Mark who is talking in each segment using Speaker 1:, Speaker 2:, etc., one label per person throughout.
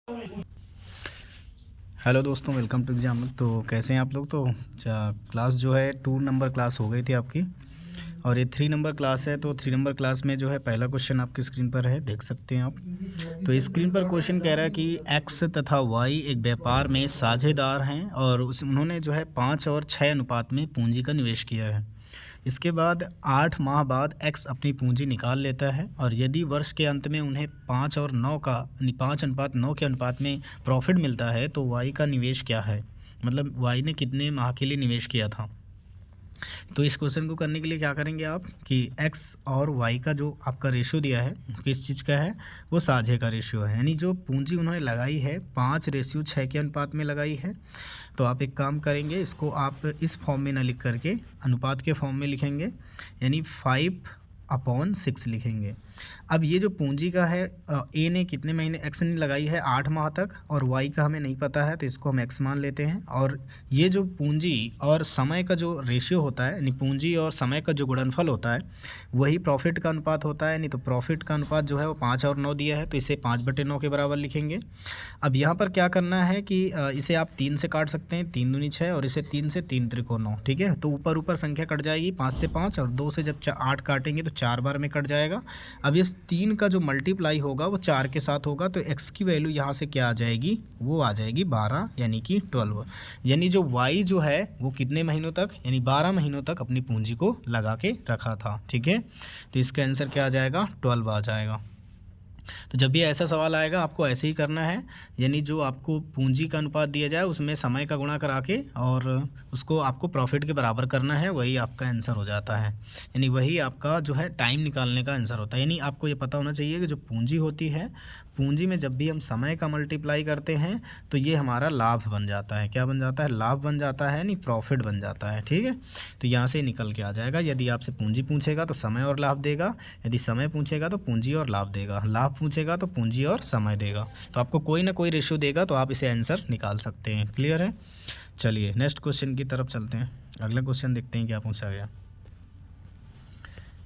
Speaker 1: Hello दोस्तों, welcome to exam. तो कैसे हैं आप लोग? तो क्लास जो है 2 नंबर क्लास हो गई थी आपकी, और ये 3 नंबर क्लास है। तो 3 नंबर क्लास में जो है पहला क्वेश्चन आपकी स्क्रीन पर है, देख सकते हैं आप। तो स्क्रीन पर क्वेश्चन कह रहा है कि एक्स तथा वाई एक व्यापार में साझेदार हैं और उन्होंने जो है 5 और 6 अनुपात में पूंजी का निवेश किया है। इसके बाद 8 माह बाद एक्स अपनी पूंजी निकाल लेता है, और यदि वर्ष के अंत में उन्हें 5 और 9 का 5:9 के अनुपात में प्रॉफिट मिलता है, तो वाई का निवेश क्या है? मतलब वाई ने कितने माह के लिए निवेश किया था। तो इस क्वेश्चन को करने के लिए क्या करेंगे आप कि एक्स और वाई का जो आपका रेशियो दिया है किस चीज़ का है, वो साझे का रेशियो है। यानी जो पूंजी उन्होंने लगाई है 5:6 के अनुपात में लगाई है। तो आप एक काम करेंगे, इसको आप इस फॉर्म में ना लिख करके अनुपात के फॉर्म में लिखेंगे, यानी 5/6 लिखेंगे। अब ये जो पूंजी का है ए ने कितने महीने, एक्स ने लगाई है 8 माह तक, और वाई का हमें नहीं पता है तो इसको हम एक्स मान लेते हैं। और ये जो पूंजी और समय का जो रेशियो होता है, यानी पूंजी और समय का जो गुणनफल होता है, वही प्रॉफिट का अनुपात होता है। नहीं तो प्रॉफिट का अनुपात जो है वो 5 और 9 दिया है, तो इसे 5/9 के बराबर लिखेंगे। अब यहाँ पर क्या करना है कि इसे आप 3 से काट सकते हैं, 3 दूनी 6, और इसे 3 से 3 त्रिकोण 9, ठीक है। तो ऊपर ऊपर संख्या कट जाएगी, 5 से 5, और 2 से जब 8 काटेंगे तो 4 बार में कट जाएगा। अब इस 3 का जो मल्टीप्लाई होगा वो 4 के साथ होगा, तो x की वैल्यू यहाँ से क्या आ जाएगी, वो आ जाएगी 12, यानी कि 12। यानी जो y जो है वो कितने महीनों तक, यानी 12 महीनों तक अपनी पूंजी को लगा के रखा था, ठीक है। तो इसका आंसर क्या आ जाएगा, 12 आ जाएगा। तो जब भी ऐसा सवाल आएगा आपको ऐसे ही करना है, यानी जो आपको पूंजी का अनुपात दिया जाए उसमें समय का गुणा करा के और उसको आपको प्रॉफिट के बराबर करना है, वही आपका आंसर हो जाता है। यानी वही आपका जो है टाइम निकालने का आंसर होता है। यानी आपको ये पता होना चाहिए कि जो पूंजी होती है, पूंजी में जब भी हम समय का मल्टीप्लाई करते हैं तो ये हमारा लाभ बन जाता है। क्या बन जाता है? लाभ बन जाता है, नहीं प्रॉफिट बन जाता है, ठीक है। तो यहाँ से निकल के आ जाएगा। यदि आपसे पूंजी पूछेगा तो समय और लाभ देगा, यदि समय पूछेगा तो पूंजी और लाभ देगा, लाभ पूछेगा तो पूंजी और समय देगा। तो आपको कोई ना कोई रेशियो देगा, तो आप इसे आंसर निकाल सकते हैं। क्लियर है? चलिए नेक्स्ट क्वेश्चन की तरफ चलते हैं। अगला क्वेश्चन देखते हैं क्या पूछा गया।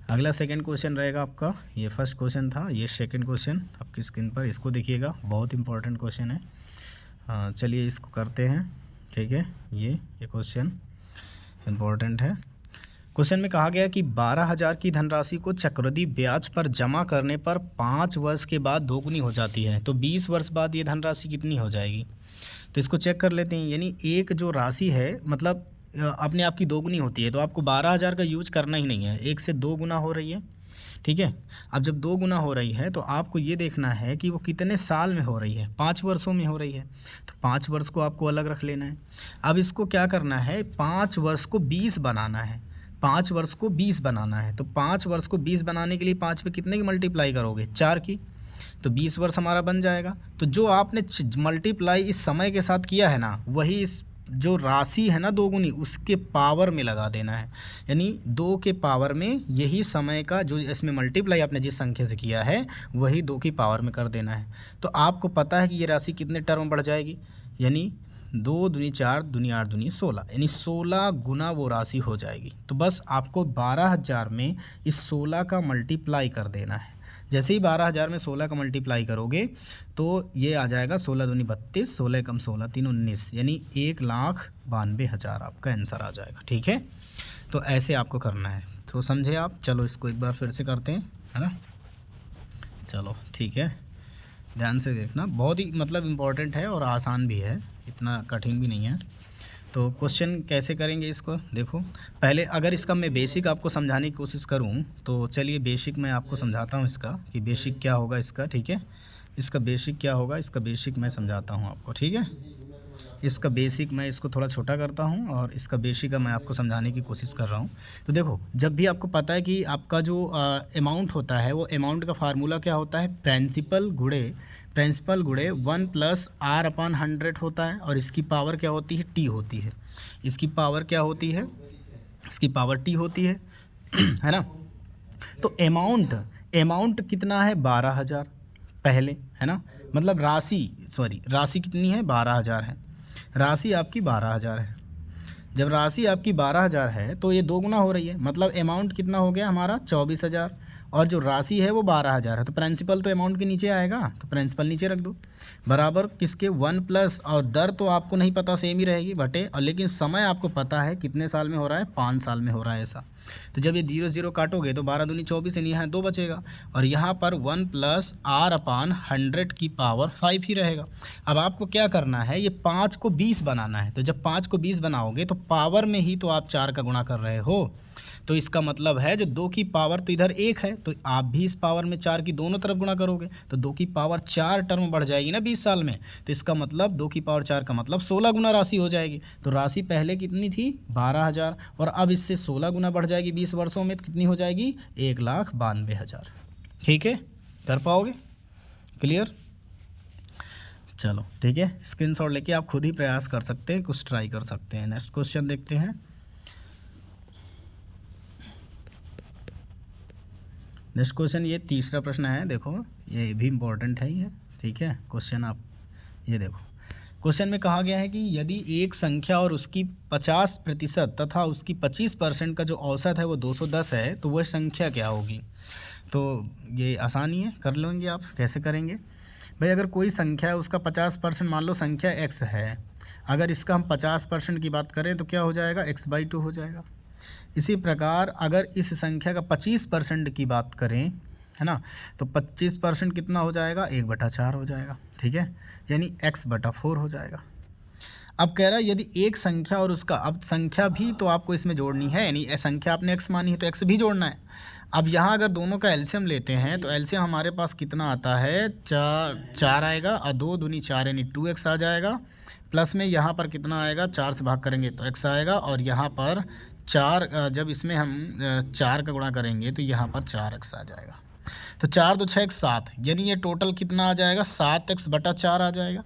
Speaker 1: अगला सेकंड क्वेश्चन रहेगा आपका। ये फर्स्ट क्वेश्चन था, ये सेकंड क्वेश्चन आपकी स्क्रीन पर, इसको देखिएगा, बहुत इंपॉर्टेंट क्वेश्चन है। चलिए इसको करते हैं, ठीक है। ये क्वेश्चन इंपॉर्टेंट है। क्वेश्चन में कहा गया कि 12,000 की धनराशि को चक्रवृद्धि ब्याज पर जमा करने पर 5 वर्ष के बाद दोगुनी हो जाती है, तो 20 वर्ष बाद ये धनराशि कितनी हो जाएगी? तो इसको चेक कर लेते हैं। यानी एक जो राशि है, मतलब अपने आप की दोगुनी होती है, तो आपको 12,000 का यूज करना ही नहीं है, 1 से 2 गुना हो रही है, ठीक है। अब जब 2 गुना हो रही है तो आपको ये देखना है कि वो कितने साल में हो रही है, 5 वर्षों में हो रही है, तो 5 वर्ष को आपको अलग रख लेना है। अब इसको क्या करना है, 5 वर्ष को 20 बनाना है, 5 वर्ष को 20 बनाना है। तो 5 वर्ष को 20 बनाने के लिए 5 पे कितने की मल्टीप्लाई करोगे, 4 की, तो 20 वर्ष हमारा बन जाएगा। तो जो आपने मल्टीप्लाई इस समय के साथ किया है ना, वही इस जो राशि है ना दोगुनी, उसके पावर में लगा देना है। यानी 2 के पावर में यही समय का जो इसमें मल्टीप्लाई आपने जिस संख्या से किया है, वही 2 की पावर में कर देना है। तो आपको पता है कि ये राशि कितने टर्म बढ़ जाएगी, यानी 2 दूनी 4, दूनी 8, दूनी 16, यानी 16 गुना वो राशि हो जाएगी। तो बस आपको 12,000 में इस 16 का मल्टीप्लाई कर देना है। जैसे ही 12,000 में 16 का मल्टीप्लाई करोगे तो ये आ जाएगा 16 दूनी 32, 16 कम 16 3 19, यानी 1,92,000 आपका आंसर आ जाएगा, ठीक है। तो ऐसे आपको करना है, तो समझे आप। चलो इसको एक बार फिर से करते हैं, है ना। चलो ठीक है, ध्यान से देखना, बहुत ही मतलब इम्पोर्टेंट है और आसान भी है, इतना कठिन भी नहीं है। तो क्वेश्चन कैसे करेंगे इसको देखो। पहले अगर इसका मैं बेसिक आपको समझाने की कोशिश करूं, तो चलिए बेसिक मैं आपको समझाता हूं इसका, कि बेसिक क्या होगा इसका, ठीक है। इसका बेसिक क्या होगा, इसका बेसिक मैं समझाता हूं आपको, ठीक है। इसका बेसिक मैं इसको थोड़ा छोटा करता हूं और इसका बेसिक का मैं आपको समझाने की कोशिश कर रहा हूं। तो देखो, जब भी आपको पता है कि आपका जो अमाउंट होता है, वो अमाउंट का फार्मूला क्या होता है, प्रिंसिपल गुणे 1 + R/100 होता है, और इसकी पावर क्या होती है, T होती है। इसकी पावर क्या होती है, इसकी पावर T होती है है ना। तो अमाउंट कितना है, 12,000 पहले, है ना। मतलब राशि कितनी है, 12,000 है। राशि आपकी 12,000 है। जब राशि आपकी 12,000 है तो ये 2 गुना हो रही है, मतलब अमाउंट कितना हो गया हमारा, 24,000, और जो राशि है वो 12,000 है। तो प्रिंसिपल तो अमाउंट के नीचे आएगा, तो प्रिंसिपल नीचे रख दो। बराबर किसके 1 प्लस, और दर तो आपको नहीं पता, सेम ही रहेगी बटे, और लेकिन समय आपको पता है कितने साल में हो रहा है, 5 साल में हो रहा है ऐसा। तो जब ये 0 0 काटोगे तो 12 दूनी 24 यानी यहाँ 2 बचेगा, और यहाँ पर 1 प्लस r/100 की पावर 5 ही रहेगा। अब आपको क्या करना है, ये 5 को 20 बनाना है। तो जब 5 को 20 बनाओगे तो पावर में ही तो आप 4 का गुणा कर रहे हो, तो इसका मतलब है जो 2 की पावर तो इधर 1 है, तो आप भी इस पावर में 4 की दोनों तरफ गुणा करोगे तो 2 की पावर 4 टर्म बढ़ जाएगी ना 20 साल में। तो इसका मतलब 2 की पावर 4 का मतलब 16 गुना राशि हो जाएगी। तो राशि पहले कितनी थी 12,000, और अब इससे 16 गुना बढ़ जाएगी 20 वर्षों में, तो कितनी हो जाएगी 1,92,000। ठीक है, कर पाओगे? क्लियर? चलो ठीक है, स्क्रीनशॉट लेके आप खुद ही प्रयास कर सकते हैं, कुछ ट्राई कर सकते हैं। नेक्स्ट क्वेश्चन देखते हैं। नेक्स्ट क्वेश्चन ये तीसरा प्रश्न है, देखो ये भी इम्पोर्टेंट है ये। ठीक है, क्वेश्चन आप ये देखो, क्वेश्चन में कहा गया है कि यदि एक संख्या और उसकी 50% तथा उसकी 25% का जो औसत है वो 210 है, तो वह संख्या क्या होगी? तो ये आसानी है, कर लेंगे आप। कैसे करेंगे भाई, अगर कोई संख्या है उसका 50%, मान लो संख्या x है, अगर इसका हम 50% की बात करें तो क्या हो जाएगा, x/2 हो जाएगा। इसी प्रकार अगर इस संख्या का 25% की बात करें, है ना, तो 25% कितना हो जाएगा, 1/4 हो जाएगा। ठीक है, यानी x/4 हो जाएगा। अब कह रहा है यदि एक संख्या और उसका, अब संख्या भी तो आपको इसमें जोड़नी है, यानी संख्या आपने x मानी है तो x भी जोड़ना है। अब यहाँ अगर दोनों का एलसीएम लेते हैं तो एलसीएम हमारे पास कितना आता है, 4 आएगा, और 2 दूनी 4 यानी 2x आ जाएगा। प्लस में यहाँ पर कितना आएगा, 4 से भाग करेंगे तो x आएगा, और यहाँ पर 4, जब इसमें हम 4 का गुणा करेंगे तो यहाँ पर 4x आ जाएगा। तो 4 2 6 7, यानी ये टोटल कितना आ जाएगा, 7x/4 आ जाएगा।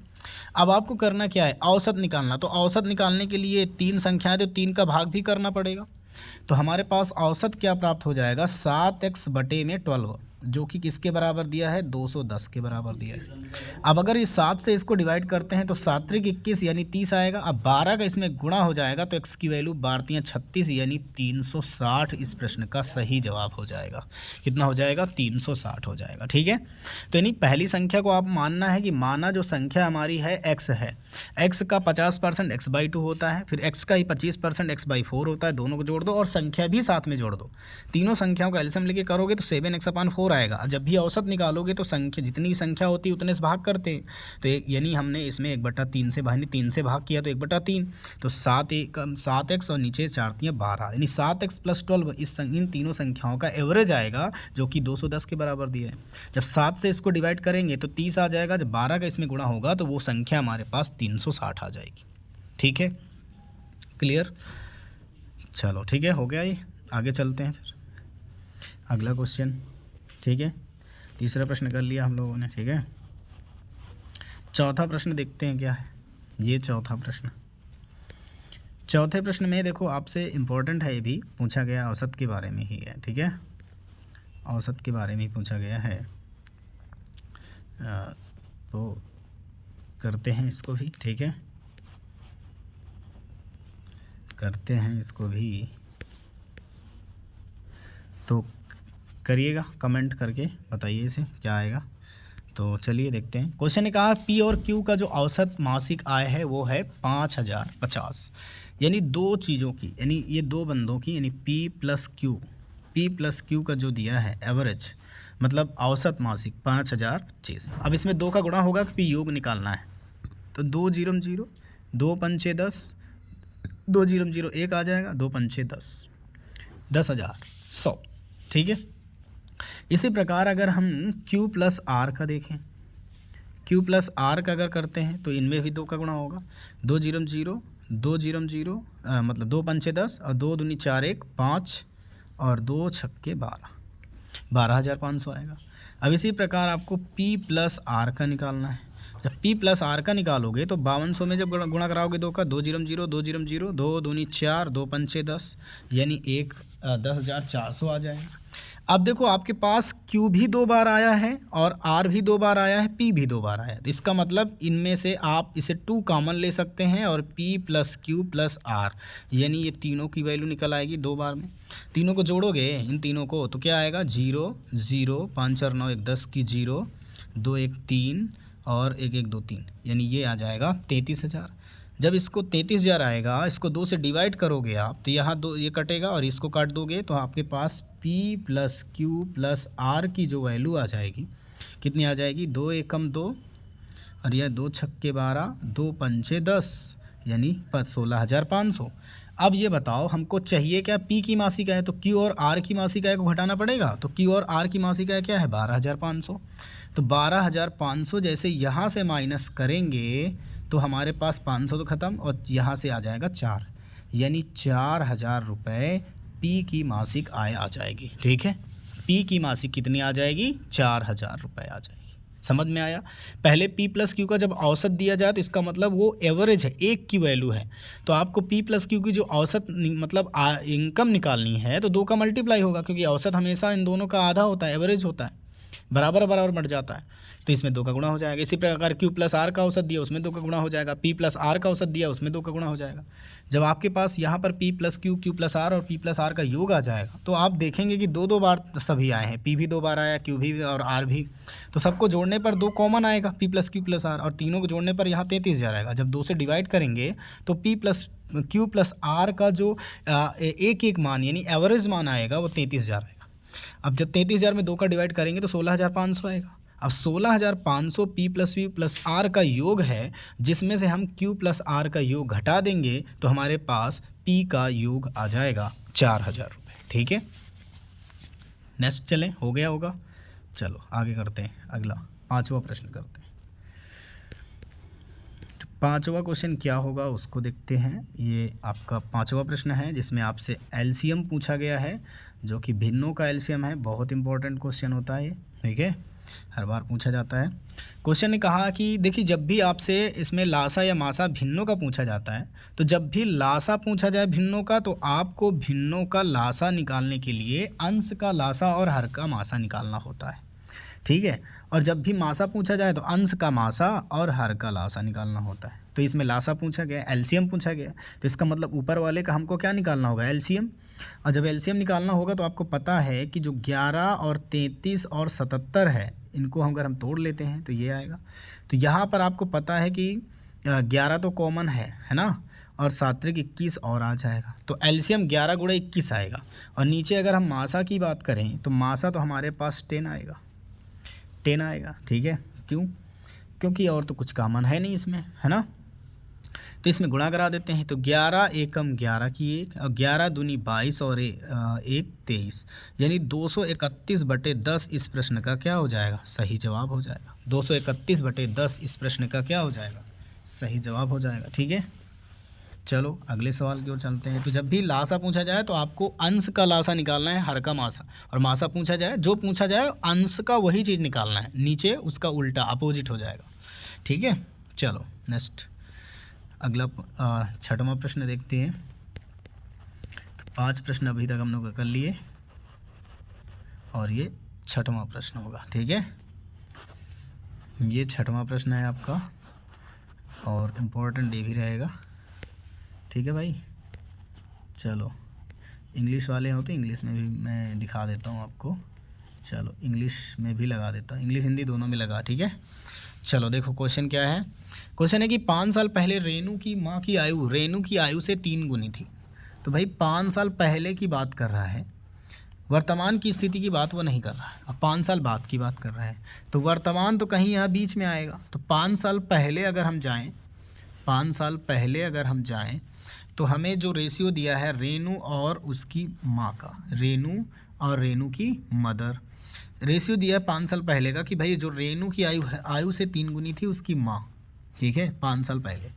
Speaker 1: अब आपको करना क्या है, औसत निकालना। तो औसत निकालने के लिए 3 संख्याएं, तो 3 का भाग भी करना पड़ेगा। तो हमारे पास औसत क्या प्राप्त हो जाएगा, 7x/12, जो कि किसके बराबर दिया है, 210 के बराबर दिया है। अब अगर इस 7 से इसको डिवाइड करते हैं तो 7 त्रिक 21 यानी 30 आएगा। अब 12 का इसमें गुणा हो जाएगा तो x की वैल्यू 12 36 यानी 360 इस प्रश्न का सही जवाब हो जाएगा। कितना हो जाएगा, 360 हो जाएगा। ठीक है, तो यानी पहली संख्या को आप मानना है कि माना जो संख्या हमारी है x है, x का 50% x/2 होता है, फिर x का ही 25% x/4 होता है। दोनों को जोड़ दो और संख्या भी साथ में जोड़ दो। तीनों संख्याओं का एलसीएम लेके करोगे तो 7x/4 आएगा। जब भी औसत निकालोगे तो संख्या, जितनी भी संख्या होती है उतने से भाग करते हैं। तो यानी हमने इसमें 1/3 से भाग, 3 से भाग किया तो 1/3, तो 7x और नीचे 4 3 12, यानी 7x + 12 इन तीनों संख्याओं का एवरेज आएगा, जो कि 210 के बराबर दिया है। जब 7 से इसको डिवाइड करेंगे तो 30 आ जाएगा। जब 12 का इसमें गुणा होगा तो वो संख्या हमारे पास 360 आ जाएगी। ठीक है, क्लियर? चलो ठीक है, हो गया ये। आगे चलते हैं फिर अगला क्वेश्चन। ठीक है, तीसरा प्रश्न कर लिया हम लोगों ने। ठीक है, चौथा प्रश्न देखते हैं क्या है। ये चौथा प्रश्न, चौथे प्रश्न में देखो आपसे इम्पोर्टेंट है, ये भी पूछा गया औसत के बारे में ही है। ठीक है, औसत के बारे में ही पूछा गया है। तो करते हैं इसको भी। ठीक है, करते हैं इसको भी, तो करिएगा, कमेंट करके बताइए इसे क्या आएगा। तो चलिए देखते हैं। क्वेश्चन ने कहा पी और क्यू का जो औसत मासिक आय है वो है 5050, यानी दो चीज़ों की, यानी ये दो बंदों की, यानी पी प्लस क्यू का जो दिया है एवरेज, मतलब औसत मासिक 5025। अब इसमें 2 का गुणा होगा, पी योग निकालना है। तो 2 0 0, 2 5 10, 2 0 0 1 आ जाएगा, 2 5 10, 10,100। ठीक है, इसी प्रकार अगर हम Q + R का देखें, Q + R का अगर करते हैं तो इनमें भी 2 का गुणा होगा। 2 0 0, 2 0 0, मतलब 2 5 10, और 2 दूनी 4 1 5, और 2 6 12, 12,500 आएगा। अब इसी प्रकार आपको P + R का निकालना है। जब P + R का निकालोगे तो 5200 में जब गुणा कराओगे 2 का, 2 0 0, 2 0 0, 2 दूनी 4, 2 5 10, यानी 10,400 आ जाएगा। अब देखो आपके पास Q भी 2 बार आया है और R भी 2 बार आया है, P भी 2 बार आया है। तो इसका मतलब इनमें से आप इसे 2 कॉमन ले सकते हैं, और P + Q + R, यानी ये तीनों की वैल्यू निकल आएगी 2 बार में। तीनों को जोड़ोगे इन तीनों को तो क्या आएगा, 0 0, 5 और 9 1 10 की 0, 2 1 3, और 1 1 2 3, यानी ये आ जाएगा 33,000। जब इसको 33,000 आएगा, इसको 2 से डिवाइड करोगे आप तो यहाँ 2 ये कटेगा और इसको काट दोगे तो आपके पास P + Q + R की जो वैल्यू आ जाएगी कितनी आ जाएगी, 2 एकम 2 और यह 2 छक्के 12, 2 पंचे 10, यानी 16,500। अब ये बताओ हमको चाहिए क्या, P की मासिक आय, तो Q और R की मासिक आय को घटाना पड़ेगा। तो Q और R की मासिक आय क्या है, 12,500। तो 12,500 जैसे यहाँ से माइनस करेंगे तो हमारे पास 500 तो ख़त्म और यहाँ से आ जाएगा 4, यानी 4,000 रुपये P की मासिक आय आ जाएगी। ठीक है, P की मासिक कितनी आ जाएगी, 4,000 रुपये आ जाएगी। समझ में आया। पहले P + Q का जब औसत दिया जाए तो इसका मतलब वो एवरेज है, एक की वैल्यू है। तो आपको P + Q की जो औसत मतलब इनकम निकालनी है तो 2 का मल्टीप्लाई होगा, क्योंकि औसत हमेशा इन दोनों का आधा होता है, एवरेज होता है, बराबर बराबर बढ़ जाता है। तो इसमें 2 का गुणा हो जाएगा। इसी प्रकार Q + R का औसत दिया उसमें 2 का गुणा हो जाएगा, P + R का औसत दिया उसमें 2 का गुणा हो जाएगा। जब आपके पास यहाँ पर P + Q, Q + R और P + R का योग आ जाएगा तो आप देखेंगे कि 2 2 बार सभी आए हैं, P भी 2 बार आया, Q भी और R भी। तो सबको जोड़ने पर 2 कॉमन आएगा, P + Q + R, और तीनों को जोड़ने पर यहाँ 33,000 आएगा। जब 2 से डिवाइड करेंगे तो P + Q + R का जो एक एक मान यानी एवरेज मान आएगा वो 33,000 आएगा। अब जब 33,000 में 2 का डिवाइड करेंगे तो 16,500 आएगा। अब 16,500 P + Q + R का योग है, जिसमें से हम Q + R का योग घटा देंगे तो हमारे पास P का योग आ जाएगा 4,000 रुपये। ठीक है, नेक्स्ट चलें, हो गया होगा। चलो आगे करते हैं, अगला 5वां प्रश्न करते हैं। तो 5वां क्वेश्चन क्या होगा उसको देखते हैं। ये आपका 5वां प्रश्न है जिसमें आपसे एलसीएम पूछा गया है, जो कि भिन्नों का एलसीएम है। बहुत इंपॉर्टेंट क्वेश्चन होता है ये, ठीक है, हर बार पूछा जाता है। क्वेश्चन ने कहा कि देखिए, जब भी आपसे इसमें लासा या मासा भिन्नों का पूछा जाता है तो जब भी लासा पूछा जाए भिन्नों का तो आपको भिन्नों का लासा निकालने के लिए अंश का लासा और हर का मासा निकालना होता है। ठीक है, और जब भी मासा पूछा जाए तो अंश का मासा और हर का लासा निकालना होता है। तो इसमें लासा पूछा गया, एलसीएम पूछा गया, तो इसका मतलब ऊपर वाले का हमको क्या निकालना होगा, एलसीएम। और जब एलसीएम निकालना होगा तो आपको पता है कि जो 11 और 33 और 77 है, इनको अगर हम तोड़ लेते हैं तो ये आएगा। तो यहाँ पर आपको पता है कि 11 तो कॉमन है ना, और 7 21 और आ जाएगा। तो एलसीएम 11 × 21 आएगा। और नीचे अगर हम मासा की बात करें तो मासा तो हमारे पास 10 आएगा, 10 आएगा। ठीक है, क्यों, क्योंकि और तो कुछ कॉमन है नहीं इसमें, है ना। तो इसमें गुणा करा देते हैं। तो 11 एकम 11 की 1 और 11 दूनी 22 और 1 23, यानी 231/10 इस प्रश्न का क्या हो जाएगा, सही जवाब हो जाएगा। 231/10 इस प्रश्न का क्या हो जाएगा, सही जवाब हो जाएगा। ठीक है, चलो अगले सवाल की ओर चलते हैं। तो जब भी लासा पूछा जाए तो आपको अंश का लासा निकालना है, हर का मासा, और मासा पूछा जाए, जो पूछा जाए अंश का वही चीज़ निकालना है, नीचे उसका उल्टा अपोजिट हो जाएगा। ठीक है, चलो नेक्स्ट अगला 6वां प्रश्न देखते हैं। तो 5 प्रश्न अभी तक हम लोग कर लिए और ये 6वां प्रश्न होगा। ठीक है, ये 6वां प्रश्न है आपका और इम्पोर्टेंट ये भी रहेगा। ठीक है भाई, चलो इंग्लिश वाले हो तो इंग्लिश में भी मैं दिखा देता हूँ आपको। चलो इंग्लिश में भी लगा देता हूँ, इंग्लिश हिंदी दोनों में लगा। ठीक है, चलो देखो क्वेश्चन क्या है। क्वेश्चन है कि 5 साल पहले रेनू की माँ की आयु रेनू की आयु से 3 गुनी थी। तो भाई 5 साल पहले की बात कर रहा है, वर्तमान की स्थिति की बात वो नहीं कर रहा है। अब 5 साल बाद की बात कर रहा है तो वर्तमान तो कहीं यहाँ बीच में आएगा। तो 5 साल पहले अगर हम जाएँ, 5 साल पहले अगर हम जाएँ तो हमें जो रेशियो दिया है रेनू और उसकी माँ का, रेनू और रेनू की मदर, रेशियो दिया है 5 साल पहले का कि भाई जो रेनू की आयु से 3 गुनी थी उसकी माँ। ठीक है, 5 साल पहले।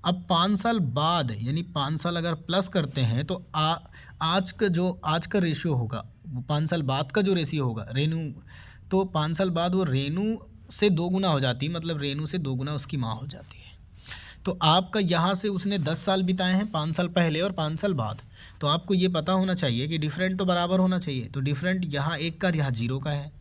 Speaker 1: अब 5 साल बाद यानी 5 साल अगर प्लस करते हैं तो आज का रेशियो होगा, वो 5 साल बाद का जो रेशियो होगा रेनू, तो 5 साल बाद वो रेनू से 2 गुना हो जाती है, मतलब रेनू से 2 गुना उसकी माँ हो जाती है। तो आपका यहाँ से उसने 10 साल बिताए हैं, 5 साल पहले और 5 साल बाद। तो आपको ये पता होना चाहिए कि डिफरेंट तो बराबर होना चाहिए। तो डिफरेंट यहाँ 1 का, यहाँ 0 का है।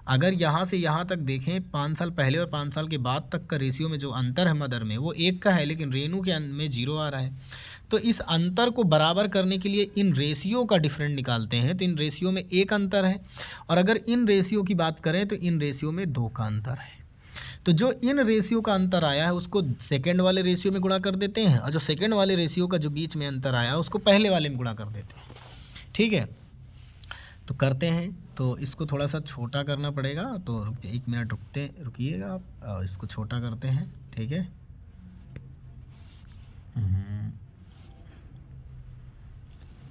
Speaker 1: अगर यहाँ से यहाँ तक देखें 5 साल पहले और 5 साल के बाद तक का रेशियो में जो अंतर है मदर में वो 1 का है, लेकिन रेनू के में 0 आ रहा है। तो इस अंतर को बराबर करने के लिए इन रेशियो का डिफरेंट निकालते हैं। तो इन रेशियो में 1 अंतर है, और अगर इन रेशियो की बात करें तो इन रेशियो में 2 का अंतर है। तो जो इन रेशियो का अंतर आया है उसको सेकंड वाले रेशियो में गुणा कर देते हैं, और जो सेकंड वाले रेशियो का जो बीच में अंतर आया है उसको पहले वाले में गुणा कर देते हैं। ठीक है, तो करते हैं। तो इसको थोड़ा सा छोटा करना पड़ेगा, तो 1 मिनट रुकिएगा आप, और इसको छोटा करते हैं। ठीक है,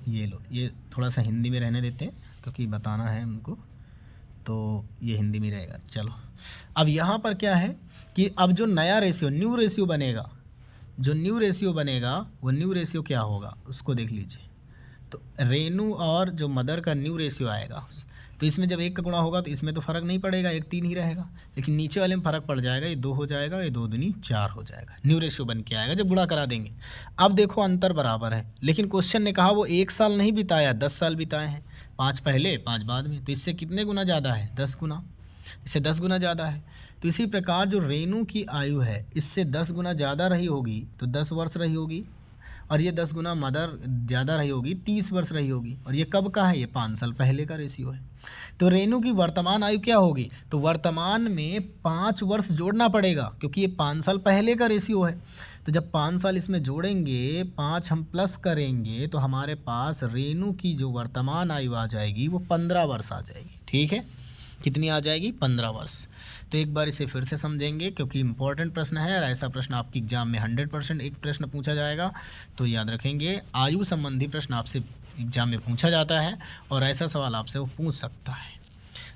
Speaker 1: ये लो, ये थोड़ा सा हिंदी में रहने देते हैं क्योंकि बताना है हमको, तो ये हिंदी में रहेगा। चलो, अब यहाँ पर क्या है कि अब जो नया रेशियो न्यू रेशियो बनेगा, जो न्यू रेशियो बनेगा वो न्यू रेशियो क्या होगा उसको देख लीजिए। तो रेनू और जो मदर का न्यू रेशियो आएगा, तो इसमें जब 1 का गुणा होगा तो इसमें तो फ़र्क नहीं पड़ेगा, 1 3 ही रहेगा, लेकिन नीचे वाले में फ़र्क पड़ जाएगा, ये 2 हो जाएगा, ये 2 दूनी 4 हो जाएगा। न्यू रेशियो बन के आएगा जब गुणा करा देंगे। अब देखो अंतर बराबर है, लेकिन क्वेश्चन ने कहा वो 1 साल नहीं बिताया, 10 साल बिताए हैं, 5 पहले 5 बाद में, तो इससे कितने गुना ज़्यादा है? 10 गुना, इससे 10 गुना ज़्यादा है। तो इसी प्रकार जो रेनू की आयु है इससे 10 गुना ज़्यादा रही होगी, तो 10 वर्ष रही होगी, और ये 10 गुना मदर ज़्यादा रही होगी, 30 वर्ष रही होगी। और ये कब का है? ये 5 साल पहले का रेशियो है। तो रेनू की वर्तमान आयु क्या होगी? तो वर्तमान में 5 वर्ष जोड़ना पड़ेगा क्योंकि ये 5 साल पहले का रेशियो है। तो जब 5 साल इसमें जोड़ेंगे, 5 हम प्लस करेंगे, तो हमारे पास रेनू की जो वर्तमान आयु आ जाएगी वो 15 वर्ष आ जाएगी। ठीक है, कितनी आ जाएगी? 15 वर्ष। तो एक बार इसे फिर से समझेंगे क्योंकि इंपॉर्टेंट प्रश्न है, और ऐसा प्रश्न आपकी एग्जाम में 100% एक प्रश्न पूछा जाएगा। तो याद रखेंगे, आयु संबंधी प्रश्न आपसे एग्जाम में पूछा जाता है, और ऐसा सवाल आपसे वो पूछ सकता है।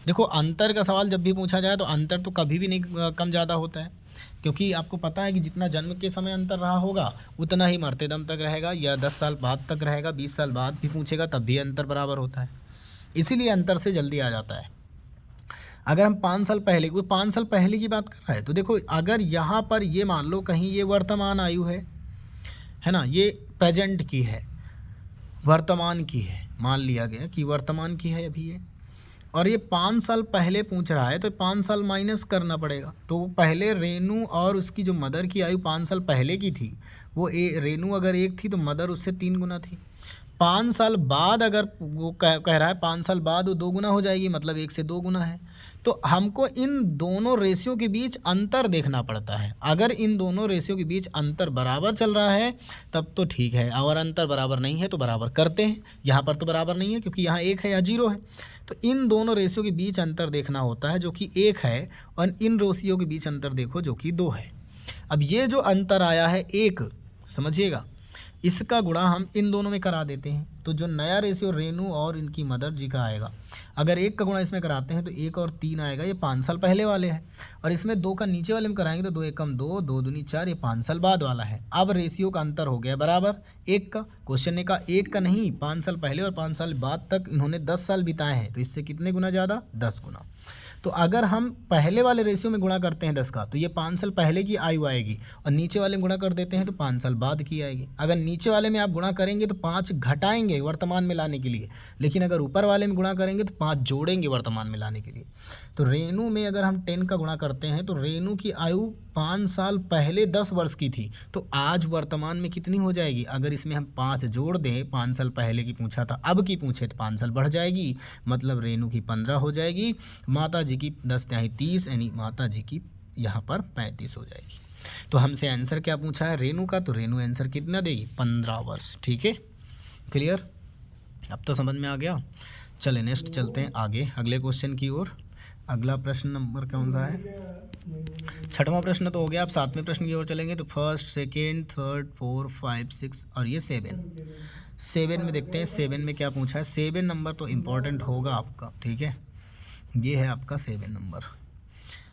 Speaker 1: देखो, अंतर का सवाल जब भी पूछा जाए तो अंतर तो कभी भी नहीं कम ज़्यादा होता है, क्योंकि आपको पता है कि जितना जन्म के समय अंतर रहा होगा उतना ही मरते दम तक रहेगा, या 10 साल बाद तक रहेगा, 20 साल बाद भी पूछेगा तब भी अंतर बराबर होता है। इसीलिए अंतर से जल्दी आ जाता है। अगर हम 5 साल पहले, कोई 5 साल पहले की बात कर रहा है, तो देखो अगर यहाँ पर ये मान लो कहीं ये वर्तमान आयु है ना, ये प्रेजेंट की है, वर्तमान की है, मान लिया गया कि वर्तमान की है अभी ये, और ये 5 साल पहले पूछ रहा है, तो 5 साल माइनस करना पड़ेगा। तो पहले रेनू और उसकी जो मदर की आयु 5 साल पहले की थी, वो रेनू अगर 1 थी तो मदर उससे 3 गुना थी। 5 साल बाद अगर वो कह रहा है 5 साल बाद वो 2 गुना हो जाएगी, मतलब 1 से 2 गुना है। तो हमको इन दोनों रेशियो के बीच अंतर देखना पड़ता है। अगर इन दोनों रेशियो के बीच अंतर बराबर चल रहा है तब तो ठीक है, और अंतर बराबर नहीं है तो बराबर करते हैं। यहाँ पर तो बराबर नहीं है क्योंकि यहाँ 1 है या 0 है, तो इन दोनों रेशियो के बीच अंतर देखना होता है जो कि 1 है, और इन रेशियो के बीच अंतर देखो जो कि 2 है। अब ये जो अंतर आया है 1, समझिएगा, इसका गुणा हम इन दोनों में करा देते हैं, तो जो नया रेशियो रेनू और इनकी मदर जी का आएगा, अगर 1 का गुणा इसमें कराते हैं तो 1 और 3 आएगा, ये 5 साल पहले वाले हैं, और इसमें 2 का नीचे वाले में कराएंगे तो 2 एकम 2, 2 दूनी 4, ये 5 साल बाद वाला है। अब रेशियो का अंतर हो गया बराबर 1 का। क्वेश्चन ने कहा 1 का नहीं, 5 साल पहले और 5 साल बाद तक इन्होंने 10 साल बिताए हैं, तो इससे कितने गुना ज़्यादा? 10 गुना। तो अगर हम पहले वाले रेशियो में गुणा करते हैं 10 का, तो ये 5 साल पहले की आयु आएगी, और नीचे वाले में गुणा कर देते हैं तो 5 साल बाद की आएगी। अगर नीचे वाले में आप गुणा करेंगे तो 5 घटाएंगे वर्तमान में लाने के लिए, लेकिन अगर ऊपर वाले में गुणा करेंगे तो 5 जोड़ेंगे वर्तमान में लाने के लिए। तो रेनू में अगर हम 10 का गुणा करते हैं तो रेनू की आयु 5 साल पहले 10 वर्ष की थी, तो आज वर्तमान में कितनी हो जाएगी? अगर इसमें हम 5 जोड़ दें, 5 साल पहले की पूछा था, अब की पूछे तो 5 साल बढ़ जाएगी, मतलब रेनू की 15 हो जाएगी, माता जी की 10 तिहाई 30, यानी माता जी की यहाँ पर 35 हो जाएगी। तो हमसे आंसर क्या पूछा है रेनू का? तो रेनू आंसर कितना देगी? 15 वर्ष। ठीक है, क्लियर? अब तो समझ में आ गया। चले नेक्स्ट चलते हैं आगे अगले क्वेश्चन की ओर। अगला प्रश्न नंबर कौन सा है? 6वां प्रश्न तो हो गया। अब 7वें प्रश्न की ओर चलेंगे। तो फर्स्ट, सेकेंड, थर्ड, 4, 5, 6 और ये 7 में देखते हैं 7 में क्या पूछा है। 7 नंबर तो इम्पोर्टेंट होगा आपका, ठीक है, ये है आपका 7 नंबर।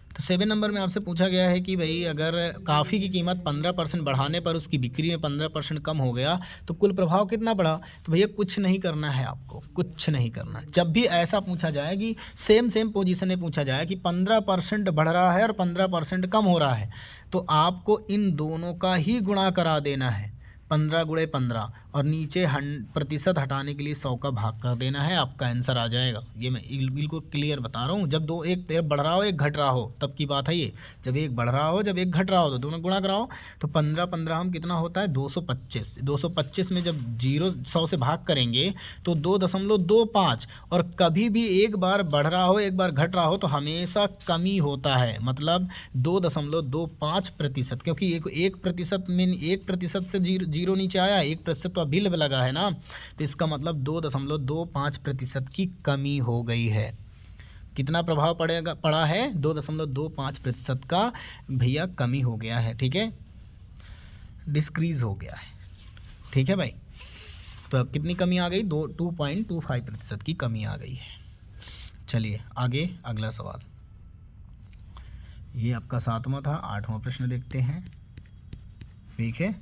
Speaker 1: तो 7 नंबर में आपसे पूछा गया है कि भाई अगर काफ़ी की कीमत 15% बढ़ाने पर उसकी बिक्री में 15% कम हो गया तो कुल प्रभाव कितना बढ़ा? तो भैया कुछ नहीं करना है आपको, कुछ नहीं करना है। जब भी ऐसा पूछा जाए कि सेम पोजीशन में पूछा जाए कि 15% बढ़ रहा है और 15% कम हो रहा है, तो आपको इन दोनों का ही गुणा करा देना है। 15 गुणे 15 और नीचे 100% हटाने के लिए 100 का भाग कर देना है, आपका आंसर आ जाएगा। ये मैं बिल्कुल क्लियर बता रहा हूँ। जब दो एक बढ़ रहा हो एक घट रहा हो तब की बात है ये। जब एक बढ़ रहा हो जब एक घट रहा हो तो दोनों गुणा कराओ। तो 15 15 हम कितना होता है 225। 225 में जब 100 से भाग करेंगे तो 2.25। और कभी भी एक बार बढ़ रहा हो एक बार घट रहा हो तो हमेशा कमी होता है, मतलब 2.25%, क्योंकि 1% में 1% से जीरो नीचे आया, 1% तो अभी लगा है ना, तो इसका मतलब 2.25% की कमी हो गई है। कितना प्रभाव पड़ा है 2.25% का भैया कमी हो गया है, ठीक है, डिस्क्रीज हो गया है, ठीक है भाई। तो अब कितनी कमी आ गई 2.25% की कमी आ गई है। चलिए आगे अगला सवाल, ये आपका 7वां था। 8वां प्रश्न देखते हैं, ठीक है।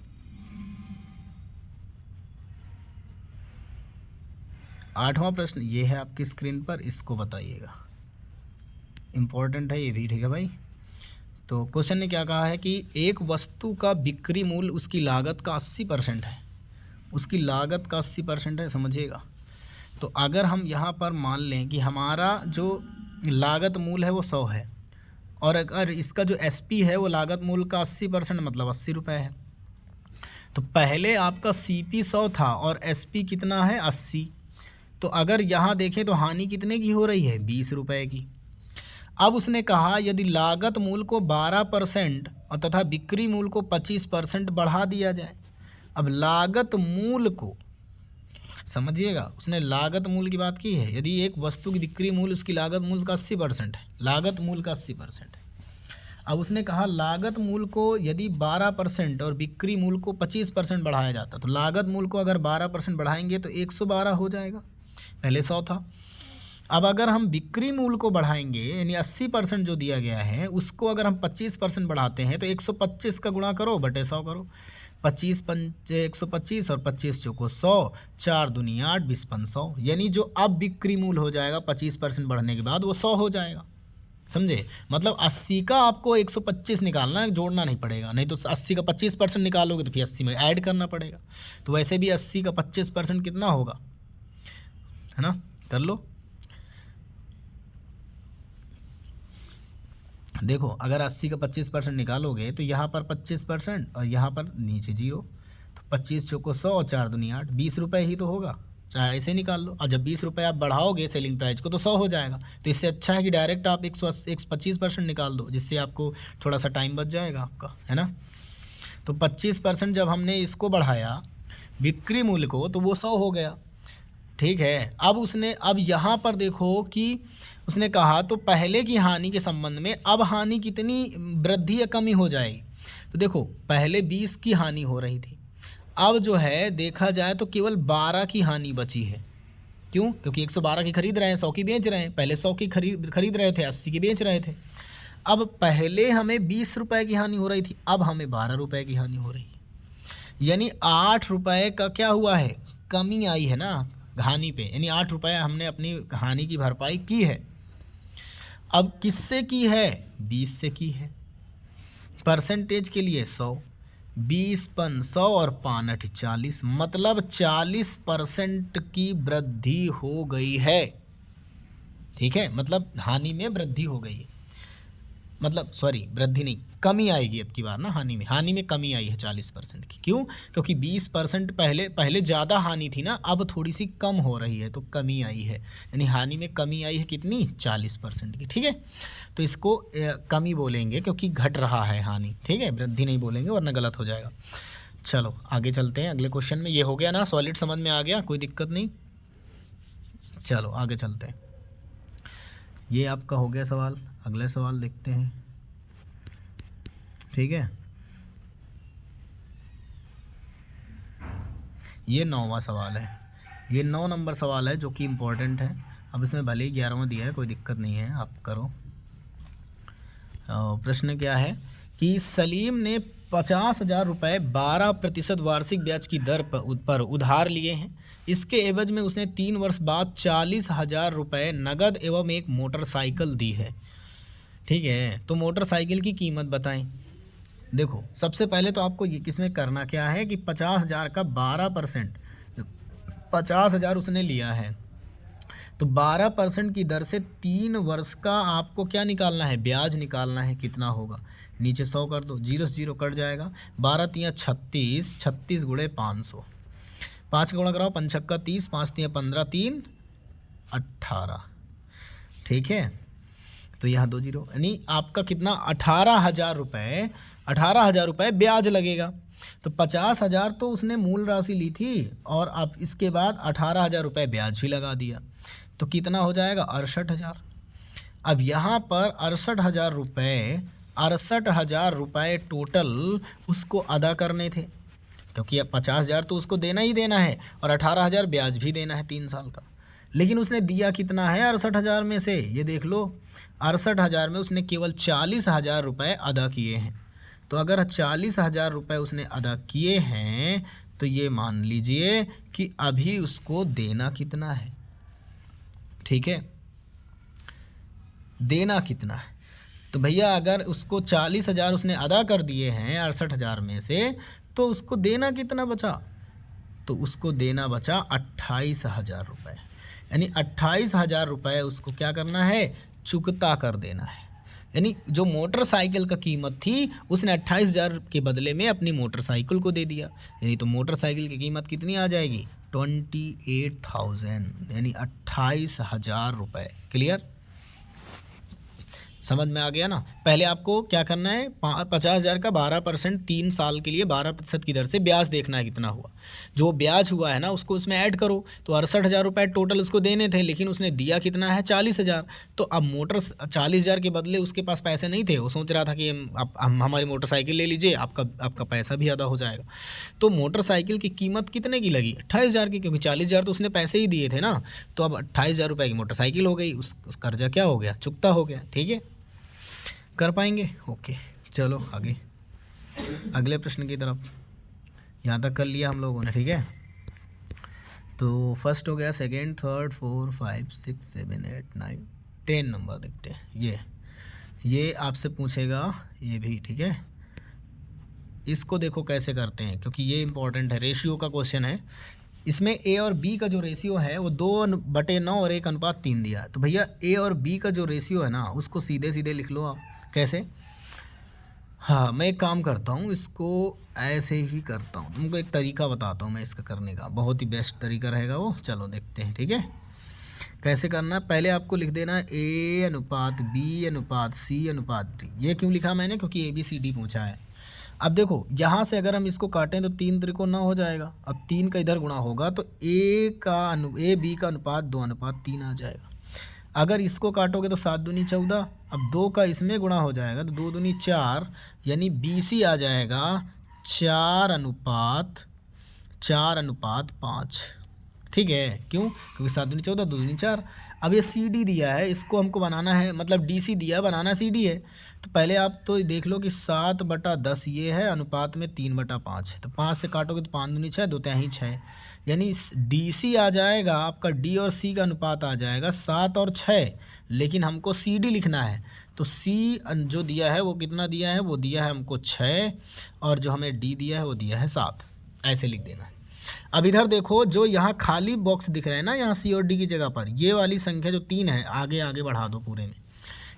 Speaker 1: 8वां प्रश्न ये है आपकी स्क्रीन पर, इसको बताइएगा, इम्पोर्टेंट है ये भी, ठीक है भाई। तो क्वेश्चन ने क्या कहा है कि एक वस्तु का बिक्री मूल्य उसकी लागत का 80% है, उसकी लागत का 80% है, समझिएगा। तो अगर हम यहाँ पर मान लें कि हमारा जो लागत मूल्य है वो 100 है और अगर इसका जो SP है वो लागत मूल्य का 80% मतलब 80 रुपये है, तो पहले आपका CP 100 था और SP कितना है 80। तो अगर यहाँ देखें तो हानि कितने की हो रही है 20 रुपये की। अब उसने कहा यदि लागत मूल्य को 12% और तथा बिक्री मूल्य को 25% बढ़ा दिया जाए। अब लागत मूल्य को समझिएगा, उसने लागत मूल्य की बात की है। यदि एक वस्तु की बिक्री मूल्य उसकी लागत मूल्य का 80% है, लागत मूल्य का 80% है। अब उसने कहा लागत मूल्य को यदि 12% और बिक्री मूल्य को 25% बढ़ाया जाता, तो लागत मूल्य को अगर 12% बढ़ाएंगे तो 112 हो जाएगा, पहले 100 था। अब अगर हम बिक्री मूल्य को बढ़ाएंगे यानी 80% जो दिया गया है उसको अगर हम 25% बढ़ाते हैं तो 125 का गुणा करो बटे 100 करो, 25 पंच 125 और 25 चौको 100, 4 दूनी 8, 20 पंच 100, यानी जो अब बिक्री मूल्य हो जाएगा 25% बढ़ने के बाद वो 100 हो जाएगा, समझे। मतलब 80 का आपको 125 निकालना है, जोड़ना नहीं पड़ेगा, नहीं तो 80 का 25% निकालोगे तो फिर 80 में ऐड करना पड़ेगा। तो वैसे भी 80 का 25% कितना होगा, है ना, कर लो। देखो अगर 80 का 25% निकालोगे तो यहाँ पर 25% और यहाँ पर नीचे 0, तो 25 चौको 100 और 4 दूनी 8, 20 रुपये ही तो होगा, चाहे ऐसे निकाल लो। और जब 20 रुपये आप बढ़ाओगे सेलिंग प्राइस को तो 100 हो जाएगा। तो इससे अच्छा है कि डायरेक्ट आप 125% निकाल दो, जिससे आपको थोड़ा सा टाइम बच जाएगा आपका, है ना। तो 25% जब हमने इसको बढ़ाया बिक्री मूल्य को तो वो 100 हो गया, ठीक है। अब यहाँ पर देखो कि उसने कहा तो पहले की हानि के संबंध में अब हानि कितनी वृद्धि या कमी हो जाएगी। तो देखो पहले 20 की हानि हो रही थी, अब जो है देखा जाए तो केवल 12 की हानि बची है। क्यों? क्योंकि 112 की खरीद रहे हैं, 100 की बेच रहे हैं। पहले 100 की खरीद रहे थे, 80 की बेच रहे थे। अब पहले हमें 20 रुपये की हानि हो रही थी, अब हमें 12 रुपये की हानि हो रही है, यानी 8 रुपये का क्या हुआ है, कमी आई है ना हानि पे, यानी 8 रुपये हमने अपनी हानि की भरपाई की है। अब किससे की है, 20 से की है। परसेंटेज के लिए 100, 20 पन 100 और 5 40, मतलब 40% की वृद्धि हो गई है, ठीक है। मतलब हानि में वृद्धि हो गई है, मतलब सॉरी वृद्धि नहीं, कमी आएगी अब की बार ना, हानि में कमी आई है 40% की। क्यों? क्योंकि 20% पहले ज़्यादा हानि थी ना, अब थोड़ी सी कम हो रही है तो कमी आई है, यानी हानि में कमी आई है कितनी 40% की, ठीक है। तो इसको कमी बोलेंगे क्योंकि घट रहा है हानि, ठीक है, वृद्धि नहीं बोलेंगे वरना गलत हो जाएगा। चलो आगे चलते हैं अगले क्वेश्चन में। ये हो गया ना सॉलिड, समझ में आ गया, कोई दिक्कत नहीं। चलो आगे चलते हैं, ये आपका हो गया सवाल। अगले सवाल देखते हैं, ठीक है। ये 9वां सवाल है, ये 9 नंबर सवाल है जो कि इम्पोर्टेंट है। अब इसमें भले ही 11वां दिया है, कोई दिक्कत नहीं है, आप करो। प्रश्न क्या है कि सलीम ने 50,000 रुपये 12% वार्षिक ब्याज की दर पर उधार लिए हैं। इसके एवज में उसने 3 वर्ष बाद 40,000 रुपये नगद एवं एक मोटरसाइकिल दी है, ठीक है। तो मोटरसाइकिल की कीमत बताएं। देखो सबसे पहले तो आपको ये किसमें करना क्या है कि 50,000 का 12%, 50,000 उसने लिया है तो 12% की दर से 3 वर्ष का आपको क्या निकालना है, ब्याज निकालना है। कितना होगा, नीचे 100 कर दो, 0 से 0 कट जाएगा, 12 तियाँ 36, 36 गुणे 500, 5 का गुणा कराओ, 5 छक्का 30, 5 तियाँ 15, 3 18, ठीक है। तो यहाँ 2 0, यानी आपका कितना 18,000 रुपये, 18,000 रुपये ब्याज लगेगा। तो 50,000 तो उसने मूल राशि ली थी और आप इसके बाद 18,000 रुपये ब्याज भी लगा दिया, तो कितना हो जाएगा 68,000। अब यहाँ पर 68,000 रुपये, 68,000 रुपये टोटल उसको अदा करने थे, क्योंकि अब 50,000 तो उसको देना ही देना है और 18,000 ब्याज भी देना है 3 साल का। लेकिन उसने दिया कितना है 68,000 में से, ये देख लो 68,000 में उसने केवल 40,000 रुपये अदा किए हैं। तो अगर 40,000 रुपये उसने अदा किए हैं तो ये मान लीजिए कि अभी उसको देना कितना है, ठीक है, देना कितना है। तो भैया अगर उसको 40,000 उसने अदा कर दिए हैं 68,000 में से, तो उसको देना कितना बचा, तो उसको देना बचा 28,000 रुपये, यानी 28,000 रुपये उसको क्या करना है, चुकता कर देना है। यानी जो मोटरसाइकिल का कीमत थी उसने 28,000 के बदले में अपनी मोटरसाइकिल को दे दिया, यानी तो मोटरसाइकिल की कीमत कितनी आ जाएगी 28,000, यानी 28,000 रुपये। क्लियर, समझ में आ गया ना। पहले आपको क्या करना है, 50,000 का 12%, 3 साल के लिए 12% की दर से ब्याज देखना है कितना हुआ। जो ब्याज हुआ है ना उसको उसमें ऐड करो, तो 68,000 रुपये टोटल उसको देने थे, लेकिन उसने दिया कितना है 40,000। तो अब मोटर 40,000 के बदले उसके पास पैसे नहीं थे, वो सोच रहा था कि हम हमारी मोटरसाइकिल ले लीजिए, आपका पैसा भी अदा हो जाएगा। तो मोटरसाइकिल की कीमत कितने की लगी 28,000 की, क्योंकि 40,000 तो उसने पैसे ही दिए थे ना। तो अब 28,000 रुपये की मोटरसाइकिल हो गई, उस कर्जा क्या हो गया, चुकता हो गया। ठीक है, कर पाएंगे, ओके। चलो आगे अगले प्रश्न की तरफ, यहाँ तक कर लिया हम लोगों ने, ठीक है। तो फर्स्ट हो गया, सेकंड, थर्ड, 4, 5, 6, 7, 8, 9, 10 नंबर देखते हैं। ये आपसे पूछेगा ये भी, ठीक है। इसको देखो कैसे करते हैं, क्योंकि ये इंपॉर्टेंट है, रेशियो का क्वेश्चन है। इसमें ए और बी का जो रेशियो है वो 2/9 और 1:3 दिया है। तो भैया ए और बी का जो रेशियो है ना उसको सीधे सीधे लिख लो आप। कैसे, हाँ मैं एक काम करता हूँ, इसको ऐसे ही करता हूँ, तुमको एक तरीका बताता हूँ मैं इसका करने का, बहुत ही बेस्ट तरीका रहेगा वो। चलो देखते हैं, ठीक है, कैसे करना है। पहले आपको लिख देना है A/B/C/D। ये क्यों लिखा मैंने, क्योंकि ABCD पूछा है। अब देखो यहाँ से अगर हम इसको काटें तो 3 त्रिकोण 9 हो जाएगा। अब 3 का इधर गुणा होगा तो AB का अनुपात 2:3 आ जाएगा। अगर इसको काटोगे तो 7 दूनी 14, अब 2 का इसमें गुणा हो जाएगा तो 2 दूनी 4, यानी BC आ जाएगा 4:5। ठीक है, क्यों, क्योंकि 7 दूनी 14, 2 दूनी 4। अब ये CD दिया है, इसको हमको बनाना है, मतलब DC दिया, बनाना CD है। तो पहले आप तो देख लो कि 7/10 ये है, अनुपात में 3/5 है। तो 5 से काटोगे तो 5 दूनी 6, 2 तिहाई 6, यानी DC आ जाएगा आपका, D और C का अनुपात आ जाएगा 7 और 6, लेकिन हमको CD लिखना है। तो C जो दिया है वो कितना दिया है, वो दिया है हमको 6, और जो हमें D दिया है वो दिया है 7, ऐसे लिख देना है। अब इधर देखो, जो यहाँ खाली बॉक्स दिख रहा है ना, यहाँ C और D की जगह पर ये वाली संख्या जो 3 है, आगे आगे बढ़ा दो पूरे में।